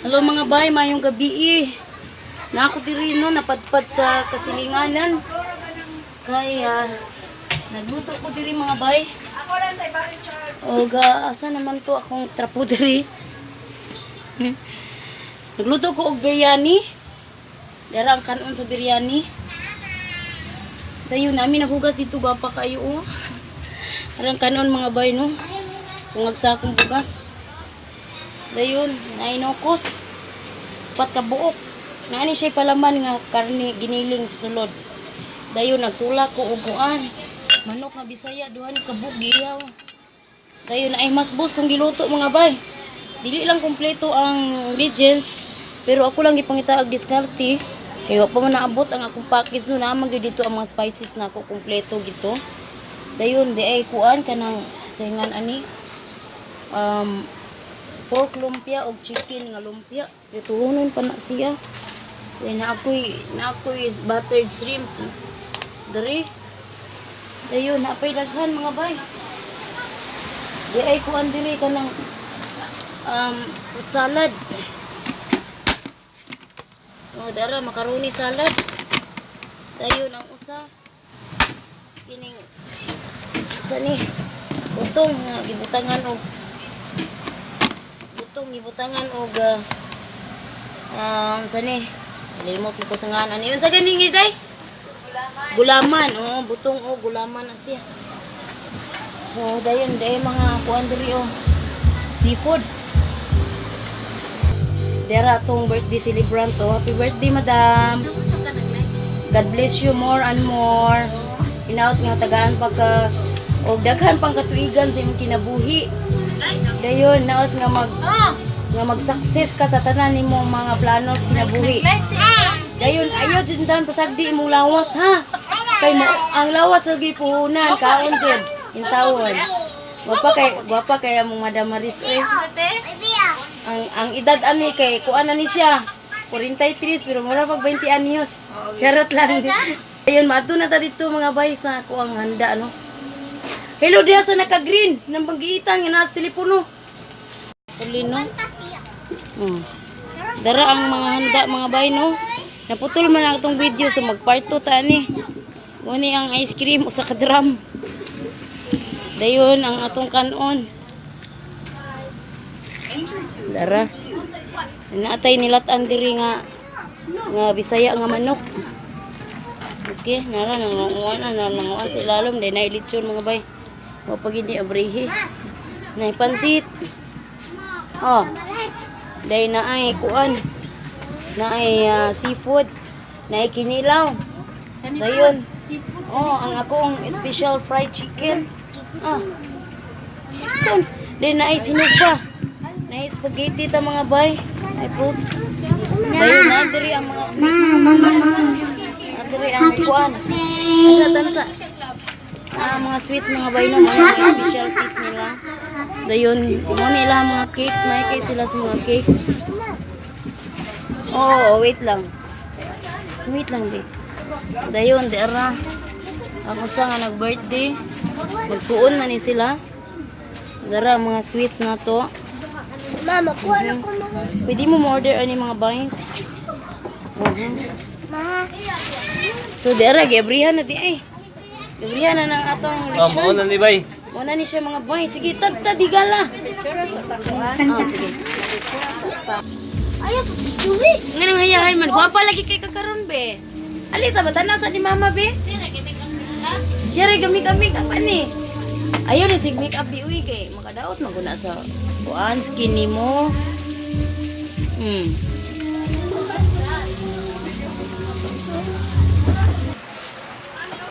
Hello mga bay, mayong gabi eh. Na ako diri no, napadpad sa kasilinganan. Kaya, nagluto ko diri mga bay. Ako lang sa ibang charge. O asa naman to akong trapo diri. Nagluto ko og biryani. Dara ang kanon sa biryani. Dayon namin naghugas dito gapa kayo oh. Arang kanon mga bay no. Tungag sa akong bugas. Dayon, nainokos. Pat ka buok. Naani siya palaman nga karne giniling sa sulod. Dayon, nagtulak ko uguan. Manok nga Bisaya, duha ni kabugiyaw. Dayon, ay mas boss kung giluto mga bay. Dili lang kompleto ang ingredients. Pero ako lang ipangita ang diskarte. Kaya pa man naabot ang akong package no. Naman gyud dito ang mga spices na ako kompleto gito. Dayon, di ay kuan kanang saingan ani. Pork lumpia o chicken nga lumpia. Ituhunon pa na siya. Then na ako'y is buttered shrimp. Dari. Ayun, napay daghan mga bay. Di ay kuan dili ka ng fruit salad. O dara, macaroni salad. Ayun ang usa. Kining isa ni utong nga gibutangan og gibutangan og sani limot ko sa ngalan ano yun sa ganing iday gulaman oh butong oh gulaman na siya so dayon mga kuan diri oh seafood dera tong birthday celebrant oh happy birthday madam God bless you more and more inaot nga tagaan pagka og daghan pang katuigan sa imong kinabuhi. Dayon naot nga mag-success ka sa tanan nimo mga planos kinabuhi. Dayon ayo jud dan pasagdi imong lawas ha. Kay mo ang lawas lagi puhunan kaon jud intawon. Gwapa kay among Madam Maris eh. Ang edad ani kay kuan ani siya 43 pero mura pag 20 anyos. Charot lang. Dayon maadto na ta dito mga bay sa kuang handa no. Hello dia sa naka-green nang panggiitan nga nasa telepono. Ulino. Dara ang mga handa mga bay no. Naputol man ang itong video so mag-part 2 ta ni. Muni ang ice cream usa ka drum. Dayon ang atong kanon. Dara. Naatay nilatan diri nga Bisaya nga manok. Okay, nara nanguan sa ilalom day na ilitsyon mga bay. Pag hindi abrihi na pansit oh day na ay kuan na ay seafood na ay kinilaw dayon oh ang akong special fried chicken day na ay sinugba na ay spaghetti ta mga bay ay fruits dayon na diri ang mga sweets diri ang kuan tansa mga sweets mga bay no mga specialties nila dayon mo nila mga cakes may kay sila sa mga cakes wait lang di dayon dera ako sa nga nag birthday magsuon man ni sila dara mga sweets na to mama kuha na ko mga pwede mo order ani mga buys so dera gabrihan na di ay gabrihan na ng atong lechon mauna ni bay muna ni siya mga boy. Sige, digala. Sige. Ayaw, tuwi. Nga nang hayahay man. Guwapa lagi kay kakaroon, be. Alisa, matanaw sa ni mama, be? Siya rin gamik-gamik. Apa ni? Ayaw ni sig make up di uwi kay makadaot maguna sa kuan skinny mo.